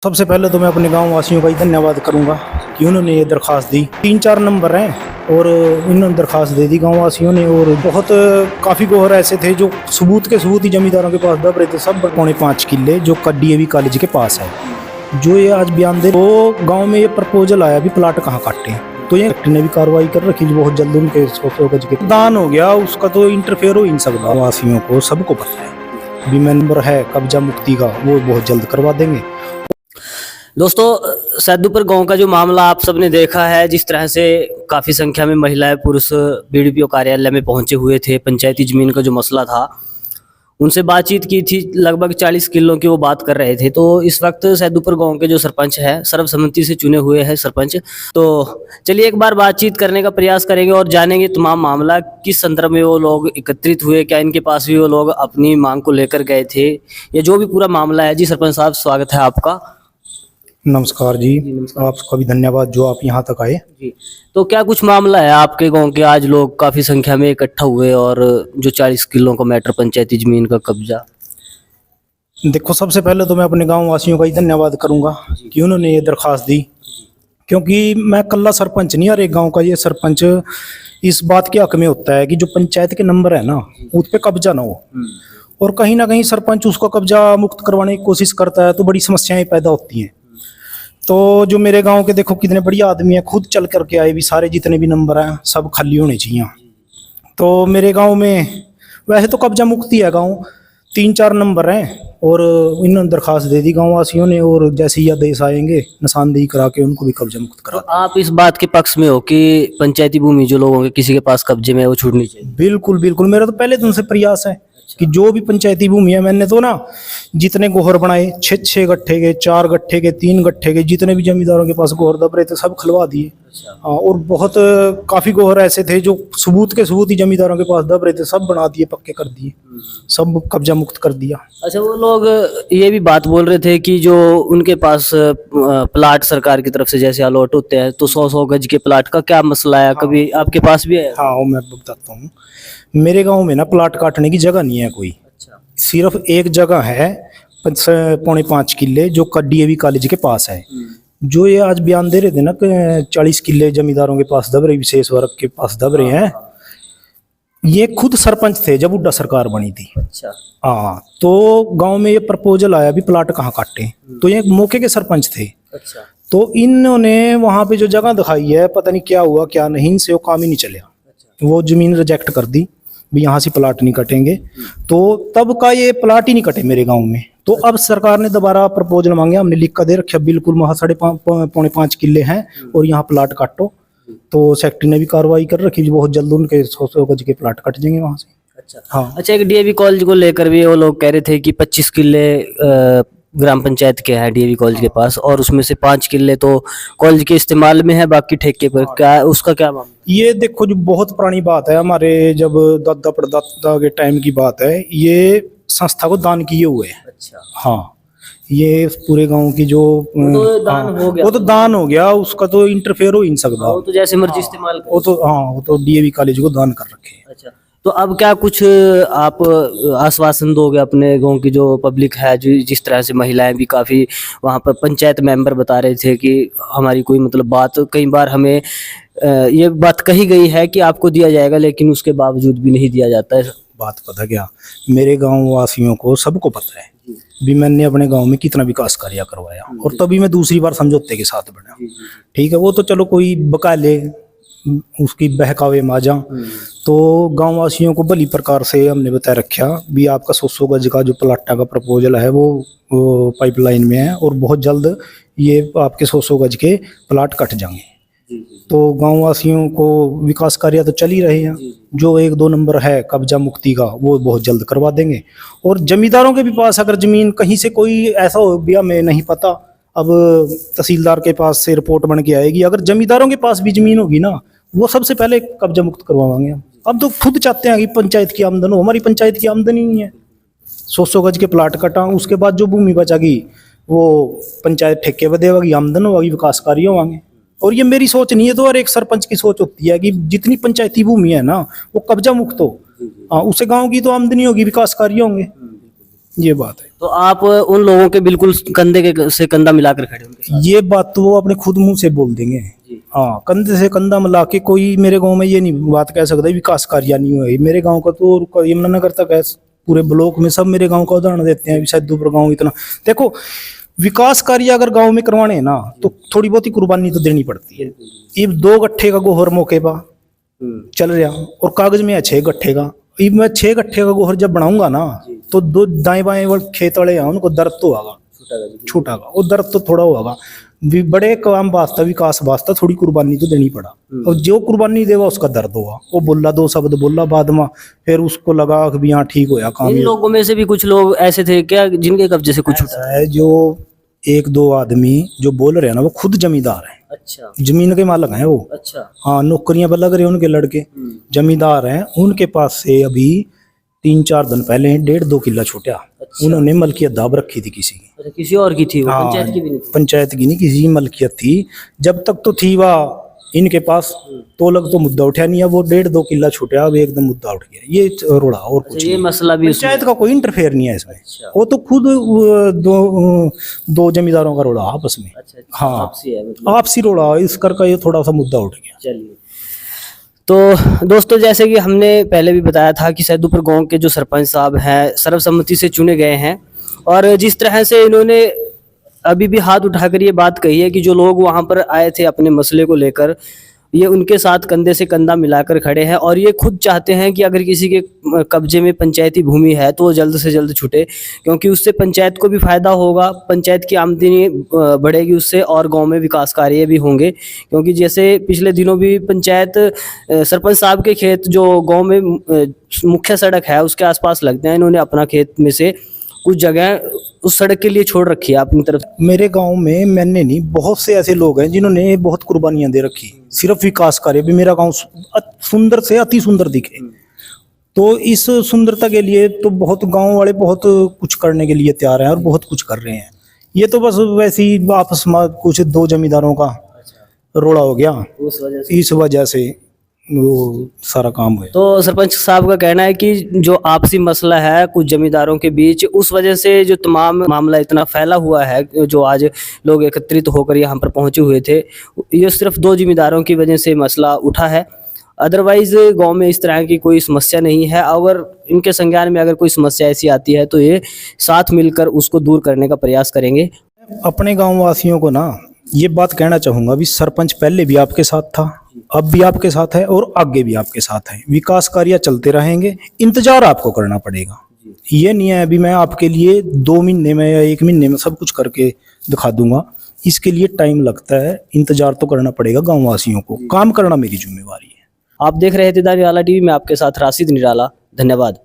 सबसे पहले तो मैं अपने गांव वासियों का ही धन्यवाद करूंगा कि उन्होंने ये दरख्वास्त दी। 3-4 नंबर हैं और इन्होंने दरख्वास्त दे दी गांव वासियों ने। और बहुत काफ़ी गोहर ऐसे थे जो सबूत ही जमींदारों के पास दब रहे थे, सब 5.5 किले जो DAV कॉलेज के पास है। जो ये आज बयान दे, तो गाँव में ये प्रपोजल आया भी प्लाट कहाँ काटे, तो ये कलेक्टर ने भी कार्रवाई कर रखी बहुत जल्द। उनके 100 गज के दान हो गया, उसका तो इंटरफेयर हो ही नहीं सकता। वासियों को सबको पता है भी मेंबर है कब्जा मुक्ति का, वो बहुत जल्द करवा देंगे। दोस्तों, सैदुपुर गांव का जो मामला आप सबने देखा है, जिस तरह से काफ़ी संख्या में महिलाएं पुरुष BDPO कार्यालय में पहुंचे हुए थे। पंचायती ज़मीन का जो मसला था, उनसे बातचीत की थी। लगभग 40 किलो की वो बात कर रहे थे। तो इस वक्त सैदुपुर गांव के जो सरपंच है, सर्वसम्मति से चुने हुए हैं सरपंच। तो चलिए एक बार बातचीत करने का प्रयास करेंगे और जानेंगे तमाम मामला किस संदर्भ में वो लोग एकत्रित हुए, क्या इनके पास भी वो लोग अपनी मांग को लेकर गए थे, या जो भी पूरा मामला है। जी सरपंच साहब, स्वागत है आपका। नमस्कार जी, आपका भी धन्यवाद जो आप यहाँ तक आए। जी, तो क्या कुछ मामला है आपके गांव के? आज लोग काफ़ी संख्या में इकट्ठा हुए और जो 40 किलो का मैटर, पंचायती ज़मीन का कब्जा। देखो, सबसे पहले तो मैं अपने गांव वासियों का ही धन्यवाद करूंगा कि उन्होंने ये दरख्वास्त दी, क्योंकि मैं कल्ला सरपंच नहीं, हर एक गांव का ये सरपंच इस बात के हक में होता है कि जो पंचायत के नंबर है ना, उस पर कब्जा ना हो। और कहीं ना कहीं सरपंच उसको कब्जा मुक्त करवाने की कोशिश करता है तो बड़ी समस्याएं पैदा होती हैं। तो जो मेरे गांव के देखो कितने बढ़िया आदमी हैं, खुद चल करके आए भी, सारे जितने भी नंबर हैं सब खाली होने चाहिए। तो मेरे गांव में वैसे तो कब्जा मुक्ति है गांव, 3-4 नंबर हैं और इन्होंने दरख्वास्त दे दी गांव वासियों ने। और जैसे ही आदेश आएंगे निशानदेही करा के उनको भी कब्जा मुक्त करा। तो आप इस बात के पक्ष में हो कि पंचायती भूमि जो लोगों के किसी के पास कब्जे में है, वो छूटनी चाहिए? बिल्कुल बिल्कुल, मेरा तो पहले दिन से प्रयास है कि जो भी पंचायती भूमि है, मैंने तो ना जितने गोहर बनाए, 6 गट्ठे के, 4 गट्ठे के, 3 गट्ठे के, जितने भी जमींदारों के पास गोहर दब रहे थे सब खलवा दिए। हाँ, और बहुत काफी गोहर ऐसे थे जो सबूत ही जमींदारों के पास दब रहे थे, सब बना दिए, पक्के कर दिए, सब कब्जा मुक्त कर दिया। अच्छा, वो लोग ये भी बात बोल रहे थे कि जो उनके पास प्लाट सरकार की तरफ से जैसे अलॉट होते हैं, तो 100 गज के प्लाट का क्या मसला है? कभी आपके पास भी है? हाँ, वो मैं बताता हूँ। मेरे गांव में ना प्लाट काटने की जगह नहीं है कोई। अच्छा। सिर्फ एक जगह है 5.5 किले जो DAV कॉलेज के पास है। जो ये आज बयान दे रहे थे ना कि 40 किले जमींदारों के पास दब रहे, विशेष वर्ग के पास दब रहे हैं, ये खुद सरपंच थे जब हुड्डा सरकार बनी थी। अच्छा। हाँ, तो गांव में ये प्रपोजल आया भी प्लाट कहाँ काटे, तो ये मौके के सरपंच थे। अच्छा। तो इन्होंने वहां पे जो जगह दिखाई है, पता नहीं क्या हुआ क्या नहीं, इनसे वो काम ही नहीं चला। वो जमीन रिजेक्ट कर दी भी यहाँ से प्लाट नहीं कटेंगे। तो तब का ये प्लाट ही नहीं कटे मेरे गांव में। तो अब सरकार ने दोबारा प्रपोजल मांगे, हमने लिख कर दे रखा, बिल्कुल वहाँ 5.5 किले हैं और यहाँ प्लाट काटो। तो सेक्रेटरी ने भी कार्रवाई कर रखी, बहुत जल्द उनके 100 गज के प्लाट कट जाएंगे वहाँ से। अच्छा। हाँ। अच्छा, एक DAV कॉलेज को लेकर भी वो लोग कह रहे थे कि 25 किले ग्राम पंचायत के हैं DAV कॉलेज के पास, और उसमें से 5 किले तो कॉलेज के इस्तेमाल में है, बाकी ठेके पर। क्या उसका क्या मामला? ये देखो, जो बहुत पुरानी बात है, हमारे जब दादा परदादा के टाइम की बात है, ये संस्था को दान किए हुए हैं। अच्छा। हाँ, ये पूरे गांव की जो तो दान हो गया, वो तो दान हो गया, उसका तो इंटरफेयर हो ही नहीं सकता। वो तो जैसे मर्जी इस्तेमाल वो तो हाँ, वो तो DAV कॉलेज को दान कर रखे हैं। अच्छा, तो अब क्या कुछ आप आश्वासन दोगे अपने गांव की जो पब्लिक है, जो जिस तरह से महिलाएं भी काफ़ी वहां पर पंचायत मेंबर बता रहे थे कि हमारी कोई मतलब बात, कई बार हमें ये बात कही गई है कि आपको दिया जाएगा, लेकिन उसके बावजूद भी नहीं दिया जाता है। बात पता क्या, मेरे गांव वासियों को सबको पता है भी मैंने अपने गांव में कितना विकास कार्य करवाया, और तभी मैं दूसरी बार समझौते के साथ बना। ठीक है, वो तो चलो कोई बका ले, उसकी बहकावे माजा। तो गांव वासियों को भली प्रकार से हमने बता रखा भी आपका 100 गज का जो प्लाटा का प्रपोजल है वो पाइपलाइन में है, और बहुत जल्द ये आपके 100 गज के प्लाट कट जाएंगे। तो गांव वासियों को विकास कार्य तो चल ही रहे हैं। जो 1-2 नंबर है कब्जा मुक्ति का, वो बहुत जल्द करवा देंगे। और जमींदारों के भी पास अगर जमीन कहीं से कोई ऐसा हो भी, हमें नहीं पता, अब तहसीलदार के पास से रिपोर्ट बन के आएगी, अगर जमींदारों के पास भी जमीन होगी ना, वो सबसे पहले कब्जा मुक्त करवाएंगे हम। अब तो खुद चाहते हैं कि पंचायत की आमदन हो, हमारी पंचायत की आमदनी नहीं है। 100 गज के प्लाट कटा, उसके बाद जो भूमि बचागी वो पंचायत ठेके पर देगी, आमदन होगी, विकास कार्य होंगे। और ये मेरी सोच नहीं है, तो हर एक सरपंच की सोच होती है कि जितनी पंचायती भूमि है ना वो कब्जा मुक्त हो। हाँ, उससे गाँव की तो आमदनी होगी, विकास कार्य होंगे। ये बात है। तो आप उन लोगों के बिल्कुल कंधे के से कंधा मिलाकर खड़े होंगे। ये बात तो वो अपने खुद मुंह से बोल देंगे। जी। हाँ, कंधे से कंधा मिला के कोई मेरे गांव में ये नहीं बात कह सकता विकास कार्य नहीं हुआ है। मेरे गांव का तो यमुनानगर तक है, पूरे ब्लॉक में सब मेरे गांव का उदाहरण देते हैं। सैदुपुर गांव इतना देखो, विकास कार्य अगर गांव में करवाने हैं ना तो थोड़ी बहुत ही कुर्बानी तो देनी पड़ती है। ये 2 गट्ठे का गोहर मौके पर चल रहा और कागज में है 6 गट्ठे का। ये मैं 6 गट्ठे का गोहर जब बनाऊंगा ना तो 2 दाएं बाएं वाले खेत वाले हैं उनको दर्द तो होगा, छोटा का वो दर्द तो थोड़ा होगा। बड़े काम वास्ता विकास वास्ता थोड़ी कुर्बानी तो देनी पड़ा और जो कुर्बानी देगा उसका दर्द होगा। वो बोला 2 शब्द बोला बाद में फिर उसको लगा कि भी हाँ ठीक होया काम। इन लोगों में से भी कुछ लोग ऐसे थे क्या जिनके कब्जे से कुछ ऐसा है जो 1-2 आदमी जो बोल रहे हैं ना वो खुद जमींदार हैं। अच्छा जमीन के मालिक हैं वो। अच्छा। हाँ, नौकरियां पर लग रहे हैं उनके लड़के, जमींदार हैं। उनके पास से अभी 3-4 दिन पहले 1.5-2 किला छूटा। अच्छा। उन्होंने मलकियत दाब रखी थी किसी की। अच्छा, किसी और की थी वो, हाँ, पंचायत की भी नहीं थी। पंचायत की नहीं, किसी की मलकियत थी। जब तक तो थी वह इनके पास तो लग तो मुद्दा उठा नहीं है। वो 1.5-2 किला छूटा, अब एकदम मुद्दा उठ गया। ये रोड़ा और कुछ ये नहीं। मसला भी उसमें। पंचायत का कोई इंटरफेयर नहीं है इसमें। अच्छा। वो तो खुद 2 जमींदारों का रोड़ा आपस में। अच्छा, हाँ, आपसी है मतलब। आपसी रोड़ा इस कर का ये थोड़ा सा मुद्दा उठ गया। चलिए, तो दोस्तों जैसे कि हमने पहले भी बताया था कि सैदुपुर गांव के जो सरपंच साहब हैं सर्वसम्मति से चुने गए हैं और जिस तरह से इन्होंने अभी भी हाथ उठाकर ये बात कही है कि जो लोग वहां पर आए थे अपने मसले को लेकर, ये उनके साथ कंधे से कंधा मिलाकर खड़े हैं और ये खुद चाहते हैं कि अगर किसी के कब्जे में पंचायती भूमि है तो वो जल्द से जल्द छूटे, क्योंकि उससे पंचायत को भी फायदा होगा, पंचायत की आमदनी बढ़ेगी उससे और गांव में विकास कार्य भी होंगे। क्योंकि जैसे पिछले दिनों भी पंचायत सरपंच साहब के खेत जो गांव में मुख्य सड़क है उसके आसपास लगते हैं, इन्होंने अपना खेत में से कुछ जगह उस सड़क के लिए छोड़ रखी है अपनी तरफ। मेरे गांव में मैंने नहीं, बहुत से ऐसे लोग हैं जिन्होंने बहुत कुर्बानियां दे रखी सिर्फ विकास कार्य भी। मेरा गांव सुंदर से अति सुंदर दिखे तो इस सुंदरता के लिए तो बहुत गांव वाले बहुत कुछ करने के लिए तैयार हैं और बहुत कुछ कर रहे हैं। ये तो बस वैसे ही आपस में कुछ 2 जमींदारों का रोड़ा हो गया, उस वजह से इस वजह से वो सारा काम हुआ। तो सरपंच साहब का कहना है कि जो आपसी मसला है कुछ जमींदारों के बीच, उस वजह से जो तमाम मामला इतना फैला हुआ है, जो आज लोग एकत्रित होकर यहाँ पर पहुंचे हुए थे, ये सिर्फ 2 जमींदारों की वजह से मसला उठा है। अदरवाइज गांव में इस तरह की कोई समस्या नहीं है। अगर इनके संज्ञान में अगर कोई समस्या ऐसी आती है तो ये साथ मिलकर उसको दूर करने का प्रयास करेंगे। अपने गाँव वासियों को ना ये बात कहना चाहूंगा भी सरपंच पहले भी आपके साथ था, अब भी आपके साथ है और आगे भी आपके साथ है। विकास कार्य चलते रहेंगे, इंतजार आपको करना पड़ेगा। ये नहीं है अभी मैं आपके लिए 2 महीने में या 1 महीने में सब कुछ करके दिखा दूंगा। इसके लिए टाइम लगता है, इंतजार तो करना पड़ेगा गाँव वासियों को। काम करना मेरी जिम्मेवारी है। आप देख रहे थे द निराला टीवी में आपके साथ राशिद निराला। धन्यवाद।